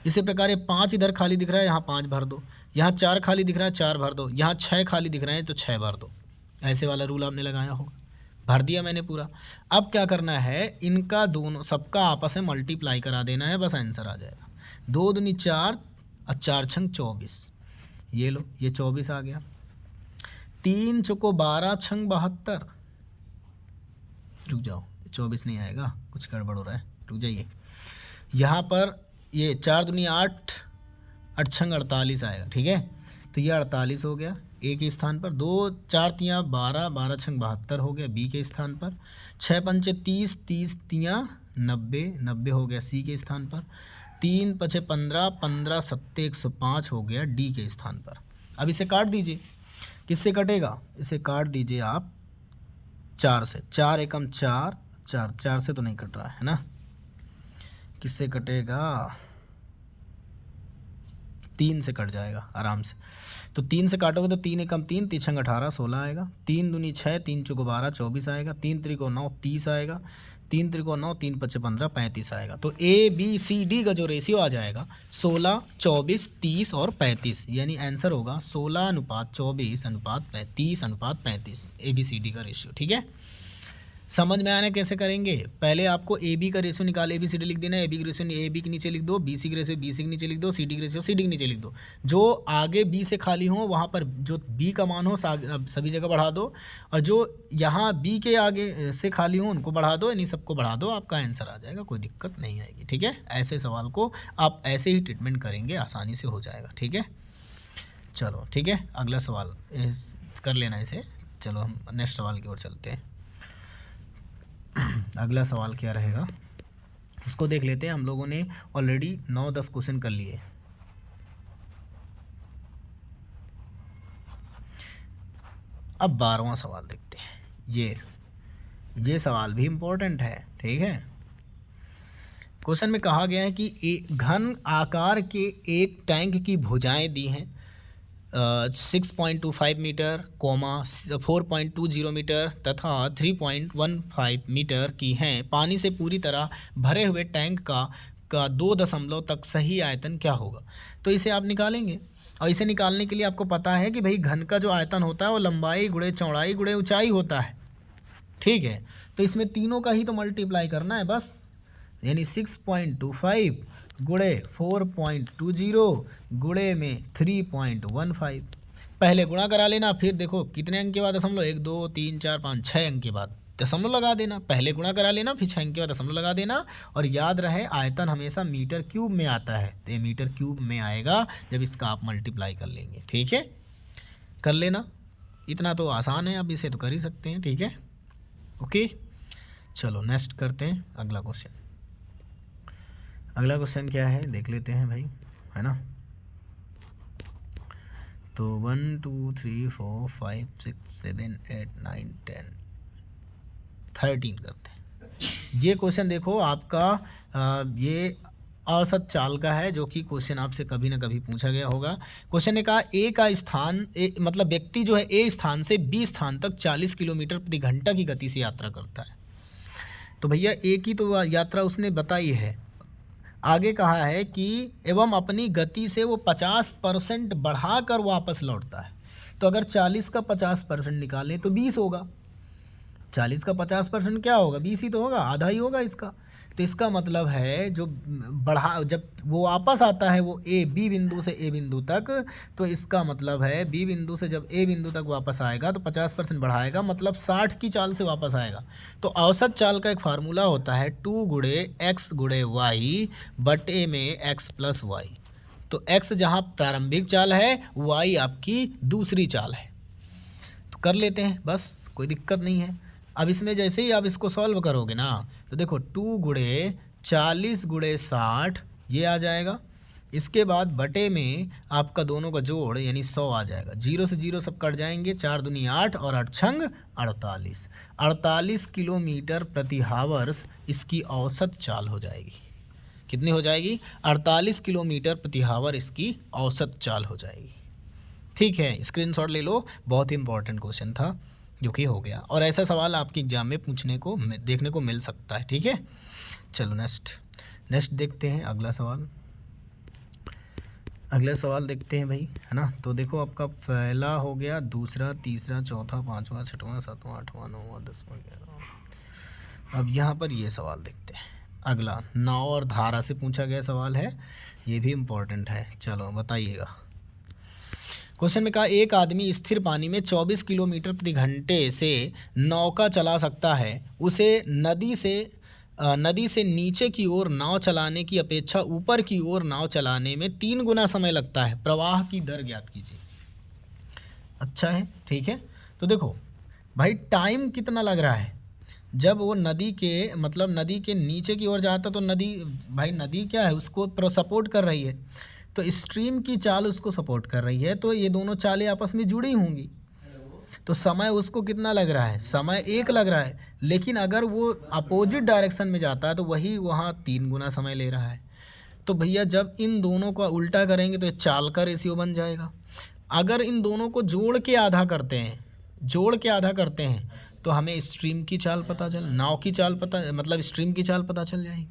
Speaker 1: इसी प्रकार ये 5 इधर खाली दिख रहा है, यहाँ 5 भर दो। यहाँ 4 खाली दिख रहा है, 4 भर दो। यहाँ 6 खाली दिख रहे हैं तो 6 भर दो। ऐसे वाला रूल आपने लगाया होगा, भर दिया मैंने पूरा। अब क्या करना है, इनका दोनों सबका आपस में मल्टीप्लाई करा देना है, बस आंसर आ जाएगा। 2 दूनी 4 और 4 छंग 24, ये लो, ये 24 आ गया। 3 चौको 12 छंग 72, रुक जाओ 24 नहीं आएगा, कुछ गड़बड़ हो रहा है, रुक जाइए। यहाँ पर ये 4 दूनी 8, 8 छंग 48 आएगा, ठीक है। तो ये 48 हो गया ए के स्थान पर। 2 4 तियाँ 12, 12 छंग 72 हो गया बी के स्थान पर। 6 पंचे 30, 30 तियाँ 90, 90 हो गया सी के स्थान पर। 3 पचे 15, 15 सत्ते 105 हो गया डी के स्थान पर। अब इसे काट दीजिए, किससे कटेगा, इसे काट दीजिए आप 4 से। 4 एकम 4, 4 से तो नहीं कट रहा है ना, किससे कटेगा, 3 से कट जाएगा आराम से। तो 3 से काटोगे तो 3 एकम 3, 3 छंग 18, 16 आएगा। 3 दूनी 6, 3 चौको 12, 24 आएगा। 3 त्रिको 9, 30 आएगा। 3 त्रिको 9, 3 पच्चे 15, 35 आएगा। तो ABCD का जो रेशियो आ जाएगा 16, 24, 30 और 35, यानी आंसर होगा 16:24:35:30:35 ABCD का रेशियो। ठीक है, समझ में आना कैसे करेंगे। पहले आपको AB का रेशियो निकाल, ABCD लिख देना। AB का रेशियो AB के नीचे लिख दो, BC का रेशियो BC के नीचे लिख दो, CD का रेशियो CD के नीचे लिख दो। जो आगे B से खाली हो वहाँ पर जो B का मान हो सभी जगह बढ़ा दो, और जो यहाँ B के आगे से खाली हो उनको बढ़ा दो, यानी सबको बढ़ा दो, आपका आंसर आ जाएगा, कोई दिक्कत नहीं आएगी। ठीक है, ऐसे सवाल को आप ऐसे ही ट्रीटमेंट करेंगे, आसानी से हो जाएगा। ठीक है, चलो ठीक है, अगला सवाल कर लेना इसे। चलो हम नेक्स्ट सवाल की ओर चलते हैं। अगला सवाल क्या रहेगा उसको देख लेते हैं। हम लोगों ने ऑलरेडी 9-10 क्वेश्चन कर लिए। अब 12वां सवाल देखते हैं। ये सवाल भी इम्पोर्टेंट है। ठीक है, क्वेश्चन में कहा गया है कि घन आकार के एक टैंक की भुजाएं दी हैं 6.25 मीटर, 4.20 मीटर तथा 3.15 मीटर की हैं। पानी से पूरी तरह भरे हुए टैंक का 2 दशमलव तक सही आयतन क्या होगा। तो इसे आप निकालेंगे, और इसे निकालने के लिए आपको पता है कि भाई घन का जो आयतन होता है वो लंबाई गुणे चौड़ाई गुणे ऊंचाई होता है। ठीक है, तो इसमें तीनों का ही तो मल्टीप्लाई करना है बस, यानी 6.25 गुणे 4.20 गुणे में 3.15। पहले गुणा करा लेना, फिर देखो कितने अंक के बाद दशमलव, 1 2 3 4 5 6 अंक के बाद दशमलव लगा देना। पहले गुणा करा लेना, फिर 6 अंक के बाद दशमलव लगा देना। और याद रहे आयतन हमेशा मीटर क्यूब में आता है, तो ये मीटर क्यूब में आएगा जब इसका आप मल्टीप्लाई कर लेंगे। ठीक है, कर लेना, इतना तो आसान है, अब इसे तो कर ही सकते हैं। ठीक है, ओके, चलो नेक्स्ट करते हैं अगला क्वेश्चन। अगला क्वेश्चन क्या है देख लेते हैं भाई, है ना। तो 1 2 3 4 5 6 7 8 9 10 13 करते हैं। ये क्वेश्चन देखो आपका ये औसत चाल का है, जो कि क्वेश्चन आपसे कभी ना कभी पूछा गया होगा। क्वेश्चन ने कहा ए का स्थान मतलब व्यक्ति जो है ए स्थान से बी स्थान तक 40 किलोमीटर प्रति घंटा की गति से यात्रा करता है। तो भैया ए की तो यात्रा उसने बताई है। आगे कहा है कि एवं अपनी गति से वो 50% बढ़ाकर वापस लौटता है। तो अगर 40 का 50% निकालें तो 20 होगा। 40 का 50% क्या होगा, 20 ही तो होगा, आधा ही होगा इसका। तो इसका मतलब है जो जब वो वापस आता है वो बी बिंदु से ए बिंदु तक, तो इसका मतलब है बी बिंदु से जब ए बिंदु तक वापस आएगा तो 50% बढ़ाएगा, मतलब 60 की चाल से वापस आएगा। तो औसत चाल का एक फार्मूला होता है 2 गुणे एक्स गुणे वाई बटे में एक्स प्लस वाई। तो एक्स जहाँ प्रारंभिक चाल है, वाई आपकी दूसरी चाल है। तो कर लेते हैं बस, कोई दिक्कत नहीं है। अब इसमें जैसे ही आप इसको सॉल्व करोगे ना, तो देखो 2 गुणे 40 गुणे 60 ये आ जाएगा। इसके बाद बटे में आपका दोनों का जोड़ यानी 100 आ जाएगा। 0 से 0 सब कट जाएंगे, 4 दूनी 8 और 8 छंग 48। 48 किलोमीटर प्रति हावर्स इसकी औसत चाल हो जाएगी। कितनी हो जाएगी? 48 किलोमीटर प्रति हावर इसकी औसत चाल हो जाएगी। ठीक है, स्क्रीनशॉट ले लो, बहुत ही इंपॉर्टेंट क्वेश्चन था जो कि हो गया, और ऐसा सवाल आपके एग्जाम में पूछने को देखने को मिल सकता है। ठीक है, चलो नेक्स्ट देखते हैं अगला सवाल। अगला सवाल देखते हैं भाई, है ना। तो देखो आपका पहला हो गया, दूसरा, तीसरा, चौथा, पाँचवा, छठवां, सातवां, आठवां, नौवां, 10वां, 11वां। अब यहाँ पर ये सवाल देखते हैं अगला, नाव और धारा से पूछा गया सवाल है, ये भी इम्पोर्टेंट है। चलो बताइएगा। क्वेश्चन में कहा एक आदमी स्थिर पानी में 24 किलोमीटर प्रति घंटे से नौका चला सकता है। उसे नदी से नीचे की ओर नाव चलाने की अपेक्षा ऊपर की ओर नाव चलाने में 3 गुना समय लगता है। प्रवाह की दर ज्ञात कीजिए। अच्छा है, ठीक है। तो देखो भाई टाइम कितना लग रहा है, जब वो नदी के नीचे की ओर जाता तो नदी क्या है, उसको सपोर्ट कर रही है, तो स्ट्रीम की चाल उसको सपोर्ट कर रही है, तो ये दोनों चालें आपस में जुड़ी होंगी। तो समय उसको कितना लग रहा है, समय 1 लग रहा है। लेकिन अगर वो अपोजिट डायरेक्शन में जाता है तो वही वहाँ 3 गुना समय ले रहा है। तो भैया जब इन दोनों का उल्टा करेंगे तो ये चाल का रेशियो बन जाएगा। अगर इन दोनों को जोड़ के आधा करते हैं तो हमें स्ट्रीम की चाल पता चल, नाव की चाल पता, मतलब स्ट्रीम की चाल पता चल जाएगी।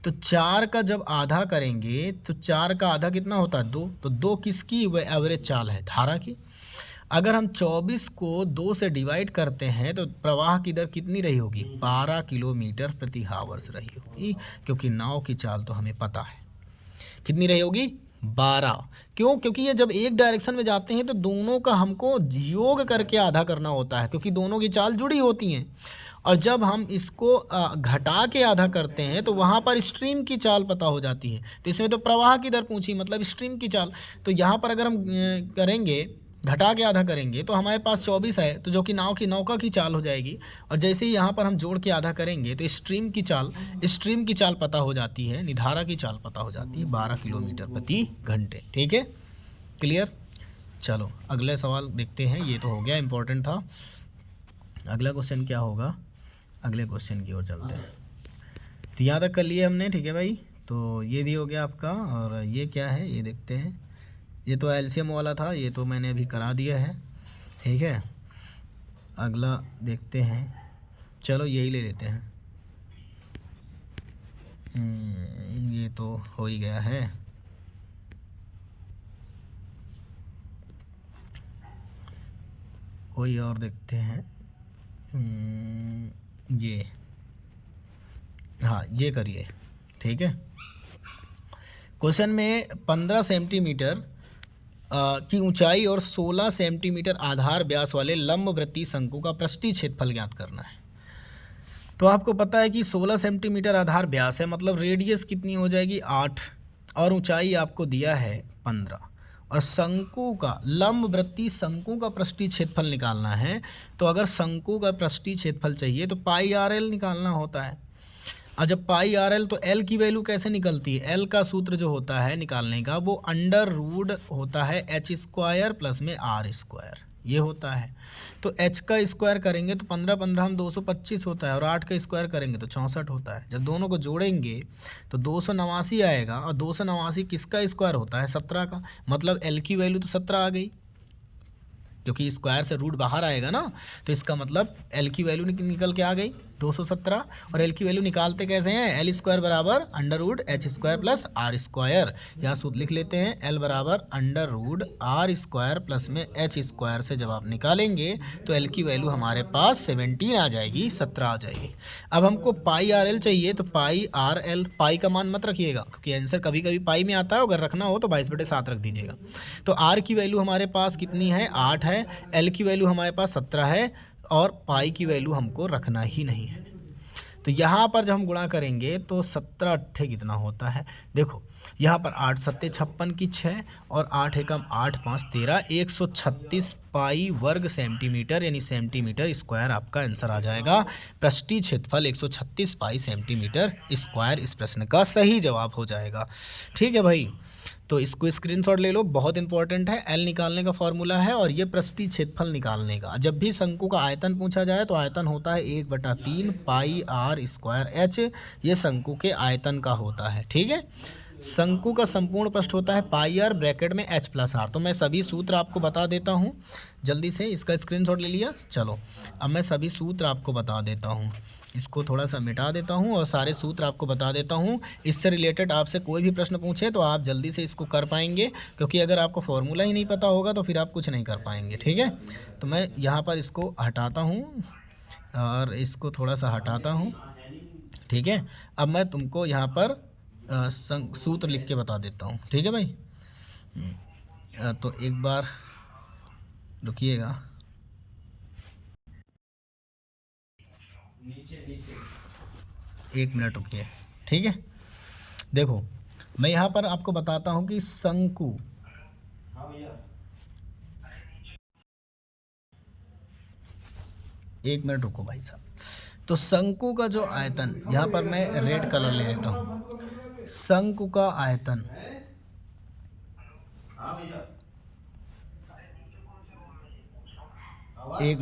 Speaker 1: तो 4 का जब आधा करेंगे तो 4 का आधा कितना होता है 2, तो 2 किसकी वह एवरेज चाल है, धारा की। अगर हम 24 को 2 से डिवाइड करते हैं तो प्रवाह की दर कितनी रही होगी, 12 किलोमीटर प्रति हावर्स रही होगी, क्योंकि नाव की चाल तो हमें पता है कितनी रही होगी, 12। क्यों, क्योंकि ये जब एक डायरेक्शन में जाते हैं तो दोनों का हमको योग करके आधा करना होता है, क्योंकि दोनों की चाल जुड़ी होती हैं। और जब हम इसको घटा के आधा करते हैं तो वहाँ पर स्ट्रीम की चाल पता हो जाती है। तो इसमें तो प्रवाह की दर पूछी, मतलब स्ट्रीम की चाल। तो यहाँ पर अगर हम करेंगे घटा के आधा करेंगे तो हमारे पास 24 है, तो जो कि नौका की चाल हो जाएगी। और जैसे ही यहाँ पर हम जोड़ के आधा करेंगे तो स्ट्रीम की चाल पता हो जाती है, निधारा की चाल पता हो जाती है 12 किलोमीटर प्रति घंटे। ठीक है, क्लियर। चलो अगले सवाल देखते हैं, ये तो हो गया, इम्पोर्टेंट था। अगला क्वेश्चन क्या होगा, अगले क्वेश्चन की ओर चलते हैं। तो यहाँ तक कर लिए हमने, ठीक है भाई। तो ये भी हो गया आपका, और ये क्या है ये देखते हैं। ये तो एलसीएम वाला था, ये तो मैंने अभी करा दिया है, ठीक है। अगला देखते हैं, चलो यही ले लेते हैं। ये तो हो ही गया है। कोई और देखते हैं। ये, हाँ ये करिए, ठीक है। क्वेश्चन में 15 सेंटीमीटर की ऊंचाई और 16 सेंटीमीटर आधार व्यास वाले लंबवृत्तीय शंकु का पृष्ठीय क्षेत्रफल ज्ञात करना है। तो आपको पता है कि 16 सेंटीमीटर आधार व्यास है, मतलब रेडियस कितनी हो जाएगी 8, और ऊंचाई आपको दिया है 15, और शंकु का लंबवृत्तीय शंकु का पृष्ठीय क्षेत्रफल निकालना है। तो अगर शंकु का पृष्ठीय क्षेत्रफल चाहिए तो पाई आर एल निकालना होता है। और जब पाई आर एल, तो एल की वैल्यू कैसे निकलती है, एल का सूत्र जो होता है निकालने का वो अंडर रूट होता है एच स्क्वायर प्लस में आर स्क्वायर, ये होता है। तो एच का स्क्वायर करेंगे तो 15 15 हम 225 होता है, और 8 का स्क्वायर करेंगे तो 64 होता है। जब दोनों को जोड़ेंगे तो 289 आएगा, और 289 किसका स्क्वायर होता है 17 का, मतलब एल की वैल्यू तो 17 आ गई, क्योंकि स्क्वायर से रूट बाहर आएगा ना। तो इसका मतलब एल की वैल्यू निकल के आ गई 217। और एल की वैल्यू निकालते कैसे हैं, एल स्क्वायर बराबर under root H square plus R square. यहाँ सूत्र लिख लेते हैं, एल बराबर under root R square plus में एच स्क्वायर से जब आप निकालेंगे तो एल की वैल्यू हमारे पास 17 आ जाएगी, 17 आ जाएगी। अब हमको पाई आर एल चाहिए, तो पाई आर एल, पाई का मान मत रखिएगा क्योंकि आंसर कभी कभी पाई में आता है, अगर रखना हो तो 22/7 रख दीजिएगा। तो आर की वैल्यू हमारे पास कितनी है 8 है, एल की वैल्यू हमारे पास 17 है, और पाई की वैल्यू हमको रखना ही नहीं है। तो यहाँ पर जब हम गुणा करेंगे तो 17 अट्ठे कितना होता है, देखो यहाँ पर 8 सत्ते 56 की 6, और 8 एकम 8 5 13, 136 पाई वर्ग सेंटीमीटर, यानी सेंटीमीटर स्क्वायर आपका आंसर आ जाएगा। पृष्ठीय क्षेत्रफल 136 पाई सेंटीमीटर स्क्वायर इस प्रश्न का सही जवाब हो जाएगा। ठीक है भाई, तो इसको स्क्रीनशॉट ले लो, बहुत इंपॉर्टेंट है। एल निकालने का फॉर्मूला है, और ये पृष्ठीय क्षेत्रफल निकालने का। जब भी शंकु का आयतन पूछा जाए तो आयतन होता है 1/3 पाई आर स्क्वायर एच, ये शंकु के आयतन का होता है। ठीक है, शंकु का संपूर्ण पृष्ठ होता है पाई आर ब्रैकेट में एच प्लस आर। तो मैं सभी सूत्र आपको बता देता हूँ जल्दी से, इसका स्क्रीनशॉट ले लिया। चलो अब मैं सभी सूत्र आपको बता देता हूँ, इसको थोड़ा सा मिटा देता हूँ और सारे सूत्र आपको बता देता हूँ। इससे रिलेटेड आपसे कोई भी प्रश्न पूछे तो आप जल्दी से इसको कर पाएंगे, क्योंकि अगर आपको फॉर्मूला ही नहीं पता होगा तो फिर आप कुछ नहीं कर पाएंगे। ठीक है, तो मैं यहाँ पर इसको हटाता हूँ और इसको थोड़ा सा हटाता हूँ। ठीक है, अब मैं तुमको यहाँ पर सूत्र लिख के बता देता हूँ। ठीक है भाई, तो एक बार रुकिएगा, एक मिनट रुकिए। ठीक है, देखो मैं यहाँ पर आपको बताता हूँ कि शंकु, एक मिनट रुको भाई साहब। तो शंकु का जो आयतन, यहाँ पर मैं रेड कलर ले लेता हूँ। शंकु का आयतन